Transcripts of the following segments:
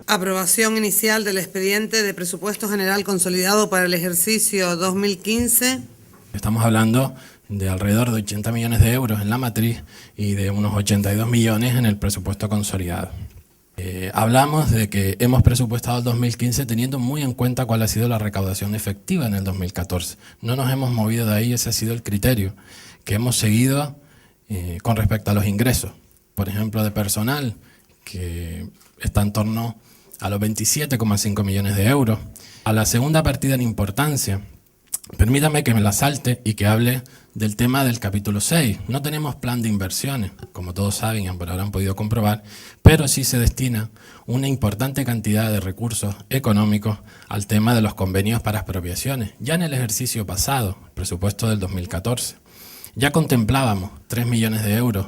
Aprobación inicial del expediente de presupuesto general consolidado para el ejercicio 2015. Estamos hablando de alrededor de 80 millones de euros en la matriz y de unos 82 millones en el presupuesto consolidado. Hablamos de que hemos presupuestado el 2015 teniendo muy en cuenta cuál ha sido la recaudación efectiva en el 2014. No nos hemos movido de ahí, ese ha sido el criterio que hemos seguido con respecto a los ingresos. Por ejemplo, de personal, que está en torno a los 27,5 millones de euros. A la segunda partida en importancia, permítame que me la salte y que hable del tema del capítulo 6. No tenemos plan de inversiones, como todos saben y habrán podido comprobar, pero sí se destina una importante cantidad de recursos económicos al tema de los convenios para expropiaciones. Ya en el ejercicio pasado, el presupuesto del 2014, ya contemplábamos 3 millones de euros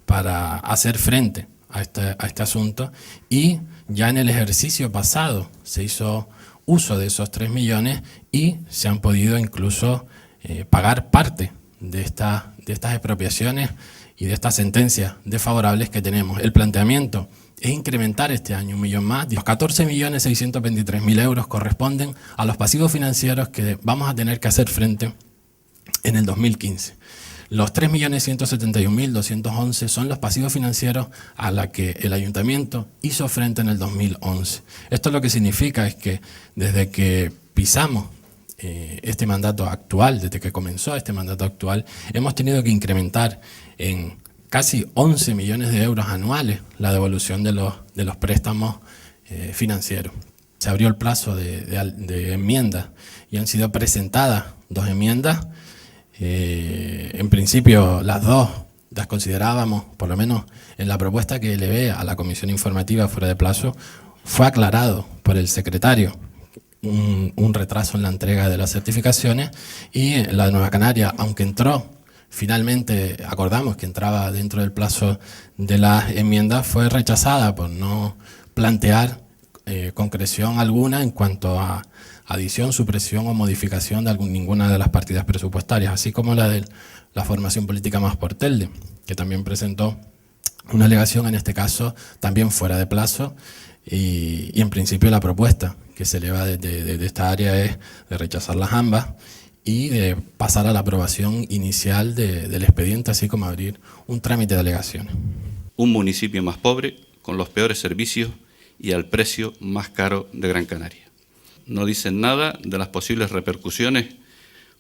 para hacer frente a este asunto, y ya en el ejercicio pasado se hizo uso de esos 3 millones y se han podido incluso pagar parte de estas expropiaciones y de estas sentencias desfavorables que tenemos. El planteamiento es incrementar este año 1 millón más. Los 14.623.000 euros corresponden a los pasivos financieros que vamos a tener que hacer frente en el 2015. Los 3.171.211 son los pasivos financieros a los que el ayuntamiento hizo frente en el 2011. Esto lo que significa es que desde que pisamos este mandato actual, desde que comenzó este mandato actual, hemos tenido que incrementar en casi 11 millones de euros anuales la devolución de los préstamos financieros. Se abrió el plazo de enmiendas y han sido presentadas 2 enmiendas. En principio las dos las considerábamos, por lo menos en la propuesta que elevé a la comisión informativa fuera de plazo, fue aclarado por el secretario un retraso en la entrega de las certificaciones, y la de Nueva Canaria, aunque entró, finalmente acordamos que entraba dentro del plazo de las enmiendas, fue rechazada por no plantear concreción alguna en cuanto a adición, supresión o modificación de ninguna de las partidas presupuestarias, así como la de la formación política Más por Telde, que también presentó una alegación, en este caso también fuera de plazo, y en principio la propuesta que se eleva de esta área es de rechazarlas ambas y de pasar a la aprobación inicial del expediente, así como abrir un trámite de alegaciones. Un municipio más pobre, con los peores servicios y al precio más caro de Gran Canaria. No dicen nada de las posibles repercusiones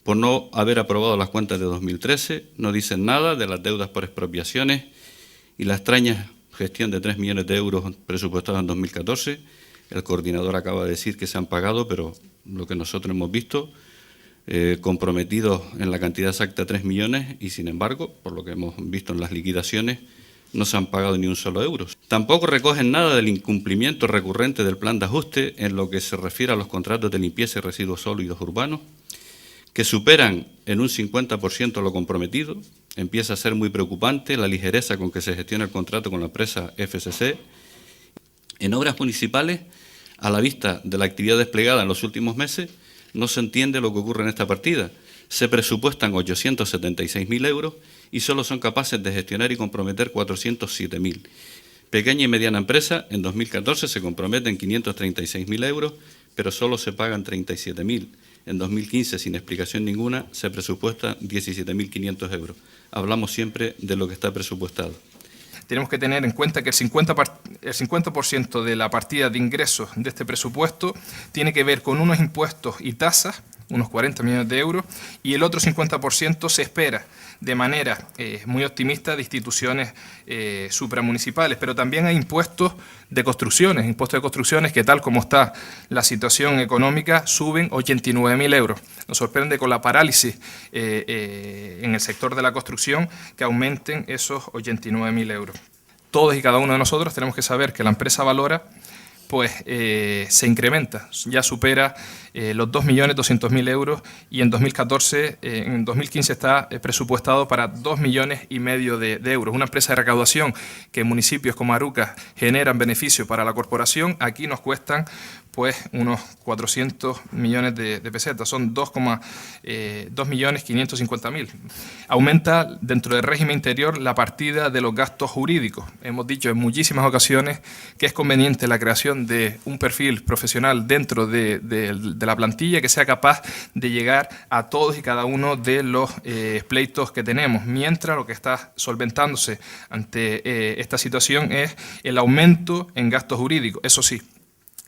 por no haber aprobado las cuentas de 2013, no dicen nada de las deudas por expropiaciones y la extraña gestión de 3 millones de euros presupuestados en 2014. El coordinador acaba de decir que se han pagado, pero lo que nosotros hemos visto, comprometidos en la cantidad exacta 3 millones y, sin embargo, por lo que hemos visto en las liquidaciones, no se han pagado ni un solo euro. Tampoco recogen nada del incumplimiento recurrente del plan de ajuste en lo que se refiere a los contratos de limpieza y residuos sólidos urbanos, que superan en un 50% lo comprometido. Empieza a ser muy preocupante la ligereza con que se gestiona el contrato con la empresa FSC. En obras municipales, a la vista de la actividad desplegada en los últimos meses, no se entiende lo que ocurre en esta partida. Se presupuestan 876.000 euros y solo son capaces de gestionar y comprometer 407.000. Pequeña y mediana empresa, en 2014 se comprometen 536.000 euros, pero solo se pagan 37.000. En 2015, sin explicación ninguna, se presupuesta 17.500 euros. Hablamos siempre de lo que está presupuestado. Tenemos que tener en cuenta que el 50% de la partida de ingresos de este presupuesto tiene que ver con unos impuestos y tasas, unos 40 millones de euros, y el otro 50% se espera de manera muy optimista de instituciones supramunicipales, pero también hay impuestos de construcciones que, tal como está la situación económica, suben 89.000 euros. Nos sorprende con la parálisis en el sector de la construcción que aumenten esos 89.000 euros. Todos y cada uno de nosotros tenemos que saber que la empresa Valora pues se incrementa, ya supera los 2.200.000 euros y en 2015 está presupuestado para 2,5 millones de euros. Una empresa de recaudación que en municipios como Arucas generan beneficio para la corporación, aquí nos cuestan pues unos 400 millones de pesetas, son 2.550.000. Aumenta dentro del régimen interior la partida de los gastos jurídicos. Hemos dicho en muchísimas ocasiones que es conveniente la creación de un perfil profesional dentro de la plantilla que sea capaz de llegar a todos y cada uno de los pleitos que tenemos, mientras lo que está solventándose ante esta situación es el aumento en gastos jurídicos. Eso sí,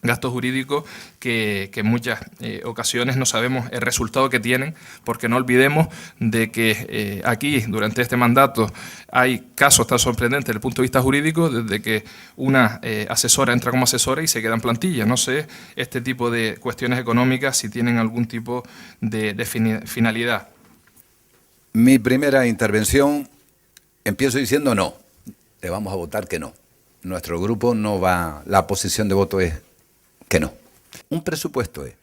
gastos jurídicos que en muchas ocasiones no sabemos el resultado que tienen, porque no olvidemos de que aquí, durante este mandato, hay casos tan sorprendentes desde el punto de vista jurídico, desde que una asesora entra como asesora y se queda en plantilla. No sé este tipo de cuestiones económicas si tienen algún tipo de finalidad. Mi primera intervención, empiezo diciendo no, le vamos a votar que no. Nuestro grupo no va, la posición de voto es que no. Un presupuesto es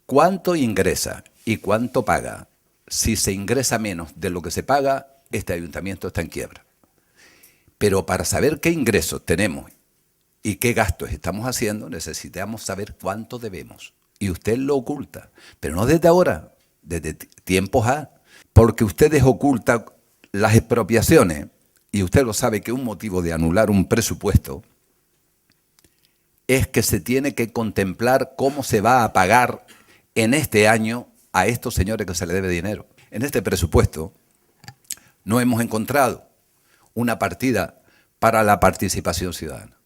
cuánto ingresa y cuánto paga. Si se ingresa menos de lo que se paga, este ayuntamiento está en quiebra. Pero para saber qué ingresos tenemos y qué gastos estamos haciendo, necesitamos saber cuánto debemos. Y usted lo oculta, pero no desde ahora, desde tiempos A, porque ustedes ocultan las expropiaciones, y usted lo sabe que un motivo de anular un presupuesto es que se tiene que contemplar cómo se va a pagar en este año a estos señores que se les debe dinero. En este presupuesto no hemos encontrado una partida para la participación ciudadana.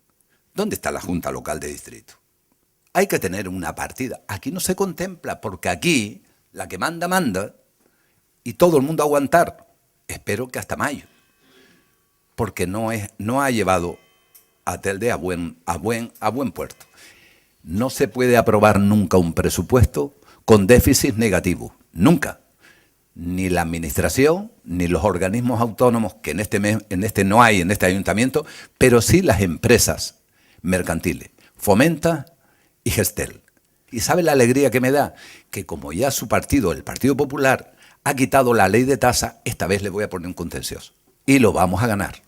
¿Dónde está la Junta Local de Distrito? Hay que tener una partida. Aquí no se contempla, porque aquí la que manda, manda, y todo el mundo a aguantar. Espero que hasta mayo, porque no ha llevado a Telde a buen puerto. No se puede aprobar nunca un presupuesto con déficit negativo, nunca. Ni la administración, ni los organismos autónomos, que en este no hay, en este ayuntamiento, pero sí las empresas mercantiles, Fomenta y Gestel. ¿Y sabe la alegría que me da? Que como ya su partido, el Partido Popular, ha quitado la ley de tasa, esta vez le voy a poner un contencioso. Y lo vamos a ganar.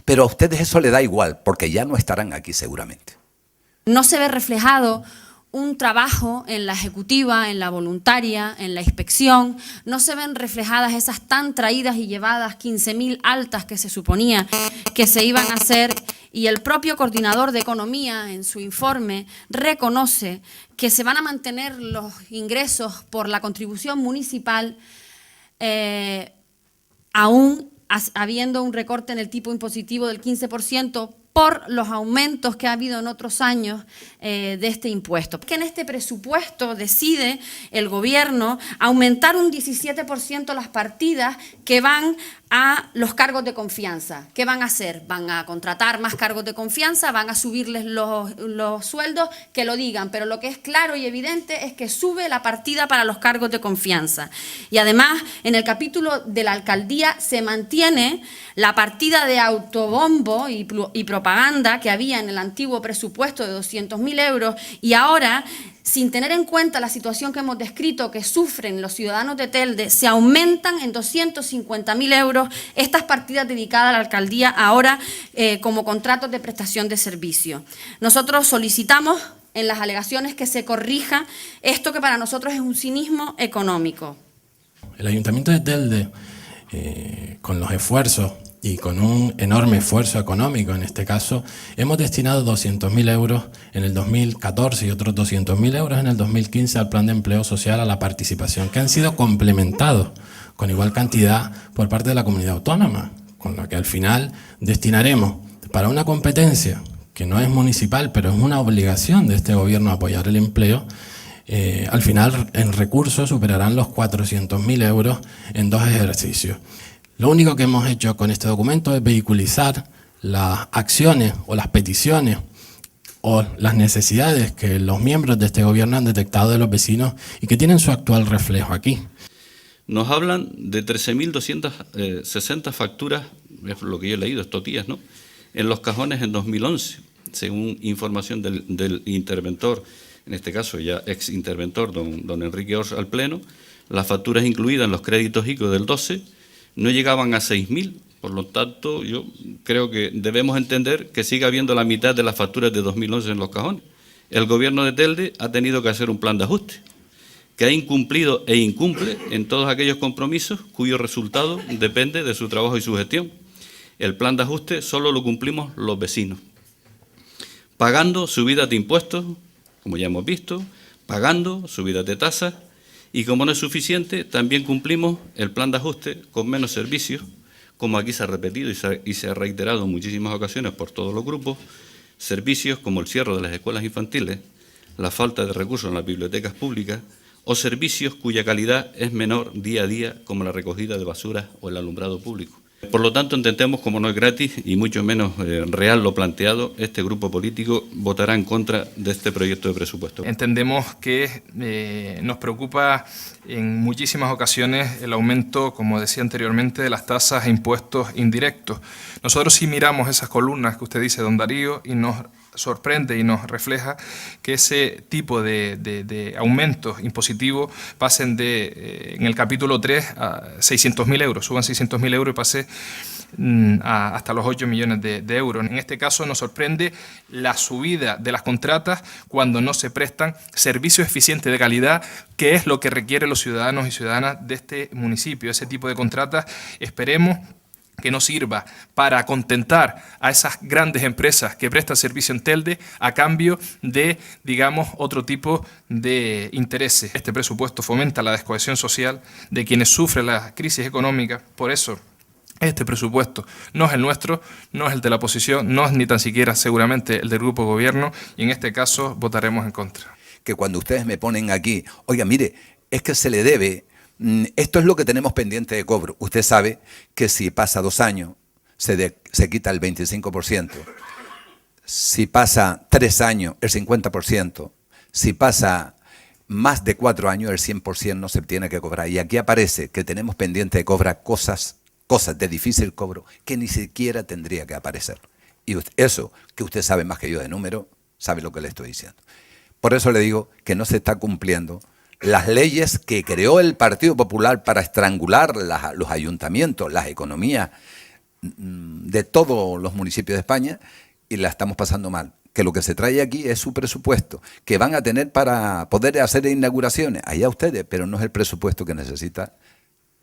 Pero a ustedes eso les da igual, porque ya no estarán aquí seguramente. No se ve reflejado un trabajo en la ejecutiva, en la voluntaria, en la inspección. No se ven reflejadas esas tan traídas y llevadas 15.000 altas que se suponía que se iban a hacer. Y el propio coordinador de Economía, en su informe, reconoce que se van a mantener los ingresos por la contribución municipal aún habiendo un recorte en el tipo impositivo del 15% por los aumentos que ha habido en otros años de este impuesto. Que en este presupuesto decide el gobierno aumentar un 17% las partidas que van a los cargos de confianza. ¿Qué van a hacer? Van a contratar más cargos de confianza, van a subirles los sueldos, que lo digan, pero lo que es claro y evidente es que sube la partida para los cargos de confianza. Y además, en el capítulo de la alcaldía se mantiene la partida de autobombo y propaganda que había en el antiguo presupuesto de 200.000 euros, y ahora, sin tener en cuenta la situación que hemos descrito que sufren los ciudadanos de Telde, se aumentan en 250.000 euros estas partidas dedicadas a la alcaldía ahora como contratos de prestación de servicio. Nosotros solicitamos en las alegaciones que se corrija esto que para nosotros es un cinismo económico. El Ayuntamiento de Telde, con los esfuerzos y con un enorme esfuerzo económico, en este caso, hemos destinado 200.000 euros en el 2014 y otros 200.000 euros en el 2015 al Plan de Empleo Social, a la participación, que han sido complementados con igual cantidad por parte de la comunidad autónoma, con lo que al final destinaremos para una competencia que no es municipal, pero es una obligación de este gobierno apoyar el empleo. Al final, en recursos, superarán los 400.000 euros en 2 ejercicios. Lo único que hemos hecho con este documento es vehiculizar las acciones o las peticiones o las necesidades que los miembros de este gobierno han detectado de los vecinos y que tienen su actual reflejo aquí. Nos hablan de 13.260 facturas, es lo que yo he leído estos días, ¿no?, en los cajones en 2011. según información del interventor, en este caso ya ex interventor, don Enrique Ors, al Pleno, las facturas incluidas en los créditos ICO del 12 no llegaban a 6.000. Por lo tanto, yo creo que debemos entender que sigue habiendo la mitad de las facturas de 2011 en los cajones. El Gobierno de Telde ha tenido que hacer un plan de ajuste, que ha incumplido e incumple en todos aquellos compromisos cuyo resultado depende de su trabajo y su gestión. El plan de ajuste solo lo cumplimos los vecinos, pagando subidas de impuestos, como ya hemos visto, pagando subidas de tasas, y como no es suficiente, también cumplimos el plan de ajuste con menos servicios, como aquí se ha repetido y se ha reiterado en muchísimas ocasiones por todos los grupos, servicios como el cierre de las escuelas infantiles, la falta de recursos en las bibliotecas públicas o servicios cuya calidad es menor día a día, como la recogida de basuras o el alumbrado público. Por lo tanto, entendemos, como no es gratis y mucho menos real lo planteado, este grupo político votará en contra de este proyecto de presupuesto. Entendemos que nos preocupa en muchísimas ocasiones el aumento, como decía anteriormente, de las tasas e impuestos indirectos. Nosotros sí miramos esas columnas que usted dice, don Darío, y nos sorprende y nos refleja que ese tipo de aumentos impositivos pasen en el capítulo 3 a 600.000 euros, suban 600.000 euros y pase hasta los 8 millones de euros. En este caso nos sorprende la subida de las contratas cuando no se prestan servicios eficientes de calidad, que es lo que requieren los ciudadanos y ciudadanas de este municipio. Ese tipo de contratas esperemos que no sirva para contentar a esas grandes empresas que prestan servicio en Telde a cambio de, digamos, otro tipo de intereses. Este presupuesto fomenta la descohesión social de quienes sufren la crisis económica. Por eso, este presupuesto no es el nuestro, no es el de la oposición, no es ni tan siquiera seguramente el del grupo gobierno, y en este caso votaremos en contra. Que cuando ustedes me ponen aquí, oiga, mire, es que se le debe... Esto es lo que tenemos pendiente de cobro. Usted sabe que si pasa 2 años, se quita el 25%. Si pasa 3 años, el 50%. Si pasa más de 4 años, el 100% no se tiene que cobrar. Y aquí aparece que tenemos pendiente de cobrar cosas de difícil cobro que ni siquiera tendría que aparecer. Y eso, que usted sabe más que yo de número, sabe lo que le estoy diciendo. Por eso le digo que no se está cumpliendo las leyes que creó el Partido Popular para estrangular los ayuntamientos, las economías de todos los municipios de España, y la estamos pasando mal. Que lo que se trae aquí es su presupuesto, que van a tener para poder hacer inauguraciones, allá ustedes, pero no es el presupuesto que necesita,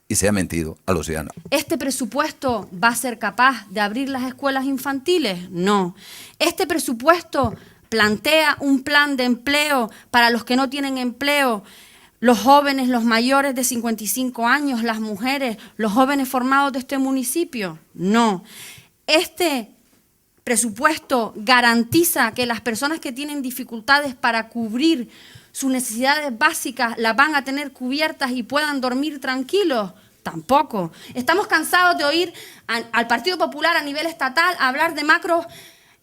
y se ha mentido a los ciudadanos. ¿Este presupuesto va a ser capaz de abrir las escuelas infantiles? No. ¿Este presupuesto plantea un plan de empleo para los que no tienen empleo? Los jóvenes, los mayores de 55 años, las mujeres, los jóvenes formados de este municipio. No. Este presupuesto garantiza que las personas que tienen dificultades para cubrir sus necesidades básicas las van a tener cubiertas y puedan dormir tranquilos. Tampoco. Estamos cansados de oír al Partido Popular a nivel estatal hablar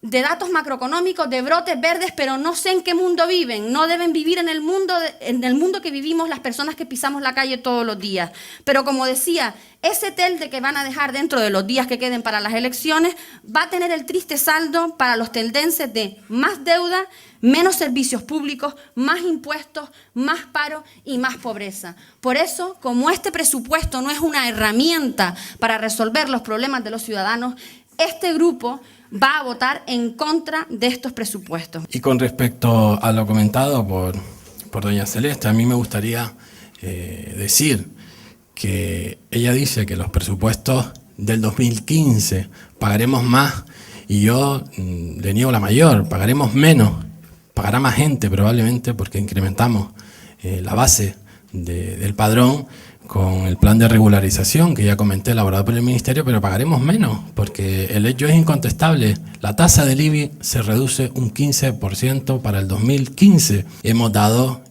de datos macroeconómicos, de brotes verdes, pero no sé en qué mundo viven. No deben vivir en el mundo que vivimos las personas que pisamos la calle todos los días. Pero como decía, ese Telde que van a dejar dentro de los días que queden para las elecciones va a tener el triste saldo para los teldenses de más deuda, menos servicios públicos, más impuestos, más paro y más pobreza. Por eso, como este presupuesto no es una herramienta para resolver los problemas de los ciudadanos, este grupo va a votar en contra de estos presupuestos. Y con respecto a lo comentado por doña Celeste, a mí me gustaría decir que ella dice que los presupuestos del 2015 pagaremos más, y yo le niego la mayor, pagaremos menos, pagará más gente probablemente porque incrementamos la base del padrón con el plan de regularización que ya comenté, elaborado por el Ministerio, pero pagaremos menos, porque el hecho es incontestable. La tasa del IBI se reduce un 15% para el 2015. Hemos dado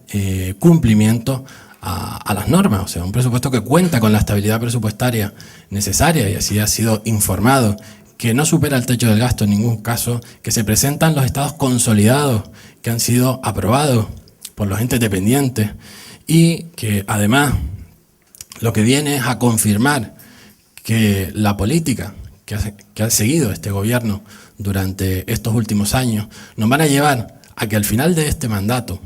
cumplimiento a las normas, o sea, un presupuesto que cuenta con la estabilidad presupuestaria necesaria, y así ha sido informado, que no supera el techo del gasto en ningún caso, que se presentan los estados consolidados que han sido aprobados por los entes dependientes, y que además lo que viene es a confirmar que la política que ha seguido este gobierno durante estos últimos años nos van a llevar a que al final de este mandato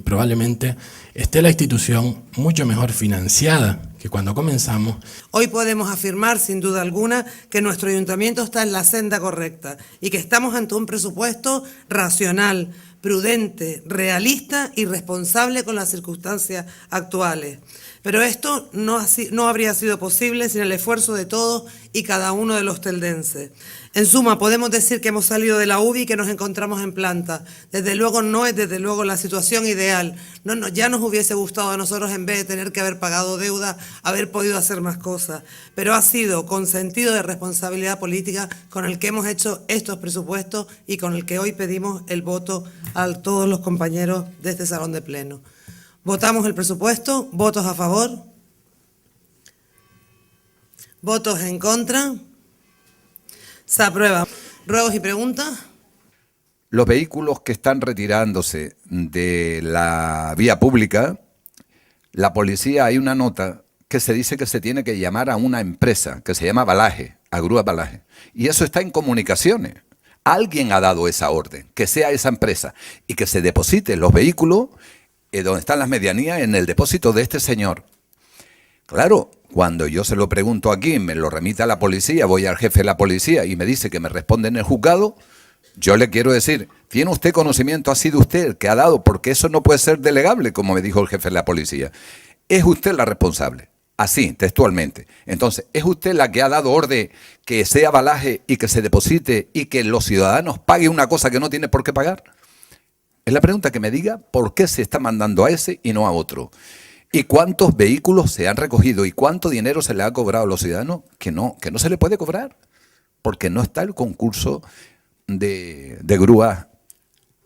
probablemente esté la institución mucho mejor financiada que cuando comenzamos. Hoy podemos afirmar, sin duda alguna, que nuestro ayuntamiento está en la senda correcta y que estamos ante un presupuesto racional, prudente, realista y responsable con las circunstancias actuales. Pero esto no habría sido posible sin el esfuerzo de todos y cada uno de los teldenses. En suma, podemos decir que hemos salido de la UBI y que nos encontramos en planta. Desde luego no es la situación ideal. Ya nos hubiese gustado a nosotros, en vez de tener que haber pagado deuda, haber podido hacer más cosas. Pero ha sido con sentido de responsabilidad política con el que hemos hecho estos presupuestos y con el que hoy pedimos el voto a todos los compañeros de este salón de pleno. Votamos el presupuesto. ¿Votos a favor? ¿Votos en contra? Se aprueba. ¿Ruegos y preguntas? Los vehículos que están retirándose de la vía pública, la policía, hay una nota que se dice que se tiene que llamar a una empresa que se llama Balaje, a Grúas Balaje. Y eso está en comunicaciones. Alguien ha dado esa orden, que sea esa empresa, y que se depositen los vehículos donde están las medianías, en el depósito de este señor. Claro, cuando yo se lo pregunto aquí, me lo remite a la policía, voy al jefe de la policía y me dice que me responde en el juzgado, yo le quiero decir, ¿tiene usted conocimiento? ¿Ha sido usted el que ha dado? Porque eso no puede ser delegable, como me dijo el jefe de la policía. Es usted la responsable, así, textualmente. Entonces, ¿es usted la que ha dado orden que sea Balaje y que se deposite y que los ciudadanos paguen una cosa que no tiene por qué pagar? Es la pregunta, que me diga por qué se está mandando a ese y no a otro. ¿Y cuántos vehículos se han recogido y cuánto dinero se le ha cobrado a los ciudadanos que no se le puede cobrar? Porque no está el concurso de grúas,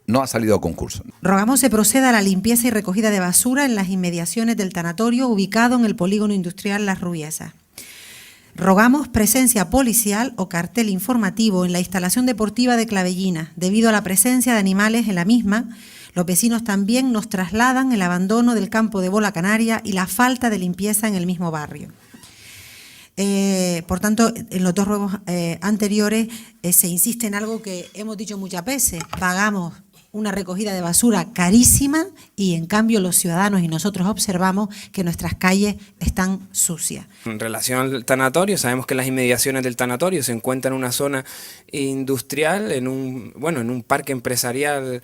no ha salido a concurso. Rogamos se proceda a la limpieza y recogida de basura en las inmediaciones del tanatorio ubicado en el polígono industrial Las Rubiesas. Rogamos presencia policial o cartel informativo en la instalación deportiva de Clavellina. Debido a la presencia de animales en la misma, los vecinos también nos trasladan el abandono del campo de bola canaria y la falta de limpieza en el mismo barrio. Por tanto, en los dos ruegos anteriores se insiste en algo que hemos dicho muchas veces: pagamos una recogida de basura carísima y en cambio los ciudadanos y nosotros observamos que nuestras calles están sucias. En relación al tanatorio, sabemos que las inmediaciones del tanatorio se encuentran en una zona industrial, en un parque empresarial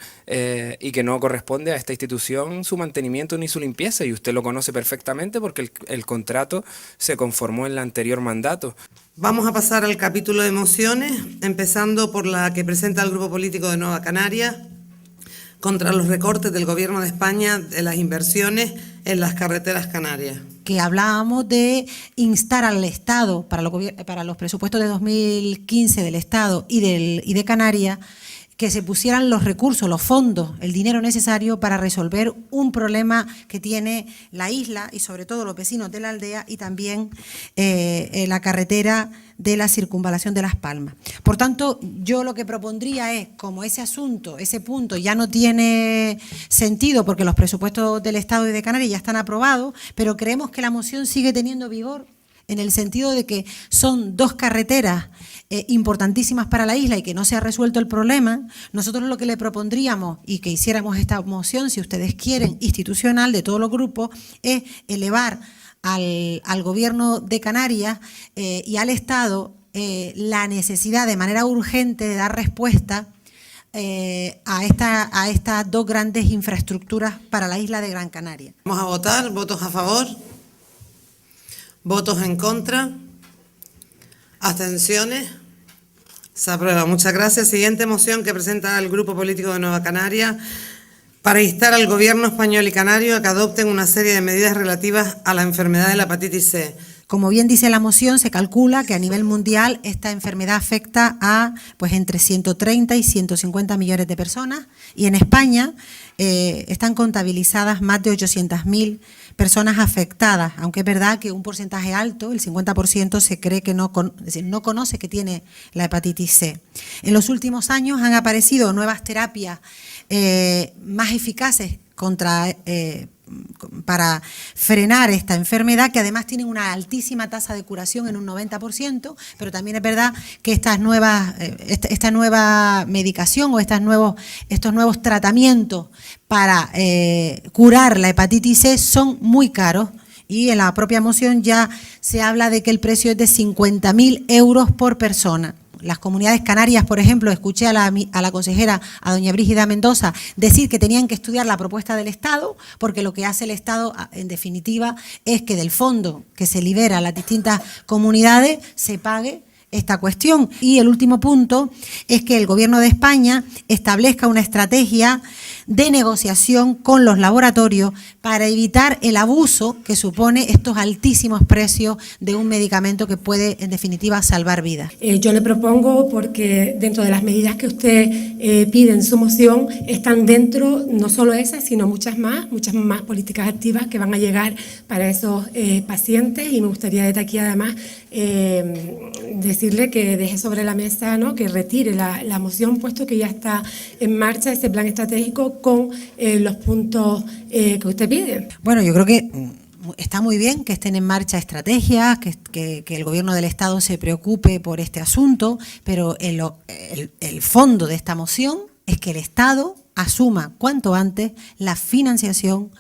y que no corresponde a esta institución su mantenimiento ni su limpieza, y usted lo conoce perfectamente porque el contrato se conformó en el anterior mandato. Vamos a pasar al capítulo de mociones, empezando por la que presenta el Grupo Político de Nueva Canarias contra los recortes del Gobierno de España de las inversiones en las carreteras canarias. Que hablábamos de instar al Estado, para los presupuestos de 2015 del Estado y de Canarias, que se pusieran los recursos, los fondos, el dinero necesario para resolver un problema que tiene la isla y sobre todo los vecinos de la aldea, y también la carretera de la circunvalación de Las Palmas. Por tanto, yo lo que propondría es, como ese asunto, ese punto ya no tiene sentido porque los presupuestos del Estado y de Canarias ya están aprobados, pero creemos que la moción sigue teniendo vigor en el sentido de que son dos carreteras importantísimas para la isla y que no se ha resuelto el problema. Nosotros lo que le propondríamos, y que hiciéramos esta moción, si ustedes quieren, institucional de todos los grupos, es elevar al Gobierno de Canarias y al Estado la necesidad de manera urgente de dar respuesta a estas dos grandes infraestructuras para la isla de Gran Canaria. Vamos a votar. ¿Votos a favor? ¿Votos en contra? ¿Abstenciones? Se aprueba. Muchas gracias. Siguiente moción que presenta el Grupo Político de Nueva Canarias para instar al Gobierno español y canario a que adopten una serie de medidas relativas a la enfermedad de la hepatitis C. Como bien dice la moción, se calcula que a nivel mundial esta enfermedad afecta a entre 130 y 150 millones de personas, y en España están contabilizadas más de 800.000 personas afectadas, aunque es verdad que un porcentaje alto, el 50%, se cree que no conoce que tiene la hepatitis C. En los últimos años han aparecido nuevas terapias más eficaces contra para frenar esta enfermedad, que además tienen una altísima tasa de curación en un 90%, pero también es verdad que esta nueva medicación o estos nuevos tratamientos para curar la hepatitis C son muy caros. Y en la propia moción ya se habla de que el precio es de 50.000 euros por persona. Las comunidades canarias, por ejemplo, escuché a la consejera, a doña Brígida Mendoza, decir que tenían que estudiar la propuesta del Estado, porque lo que hace el Estado, en definitiva, es que del fondo que se libera a las distintas comunidades se pague esta cuestión. Y el último punto es que el Gobierno de España establezca una estrategia de negociación con los laboratorios para evitar el abuso que supone estos altísimos precios de un medicamento que puede, en definitiva, salvar vidas. Yo le propongo, porque dentro de las medidas que usted pide en su moción, están dentro no solo esas, sino muchas más políticas activas que van a llegar para esos pacientes, y me gustaría desde aquí además decirle que deje sobre la mesa, ¿no?, que retire la moción, puesto que ya está en marcha ese plan estratégico con los puntos que usted pide. Bueno, yo creo que está muy bien que estén en marcha estrategias, que el Gobierno del Estado se preocupe por este asunto, pero el fondo de esta moción es que el Estado asuma cuanto antes la financiación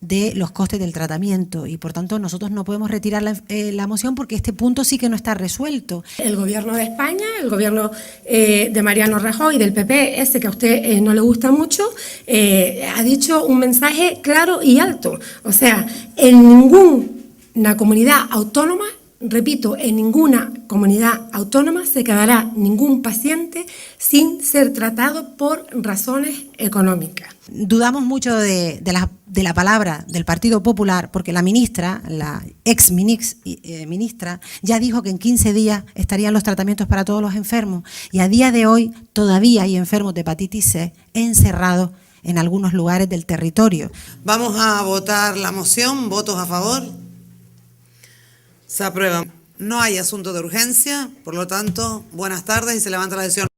de los costes del tratamiento, y por tanto nosotros no podemos retirar la moción porque este punto sí que no está resuelto. El Gobierno de España, el Gobierno de Mariano Rajoy, del PP, ese que a usted no le gusta mucho, ha dicho un mensaje claro y alto. O sea, en ninguna comunidad autónoma, repito, en ninguna comunidad autónoma se quedará ningún paciente sin ser tratado por razones económicas. Dudamos mucho de la palabra del Partido Popular, porque la ministra, la ministra, ya dijo que en 15 días estarían los tratamientos para todos los enfermos, y a día de hoy todavía hay enfermos de hepatitis C encerrados en algunos lugares del territorio. Vamos a votar la moción. ¿Votos a favor? Se aprueba. No hay asunto de urgencia, por lo tanto, buenas tardes y se levanta la sesión.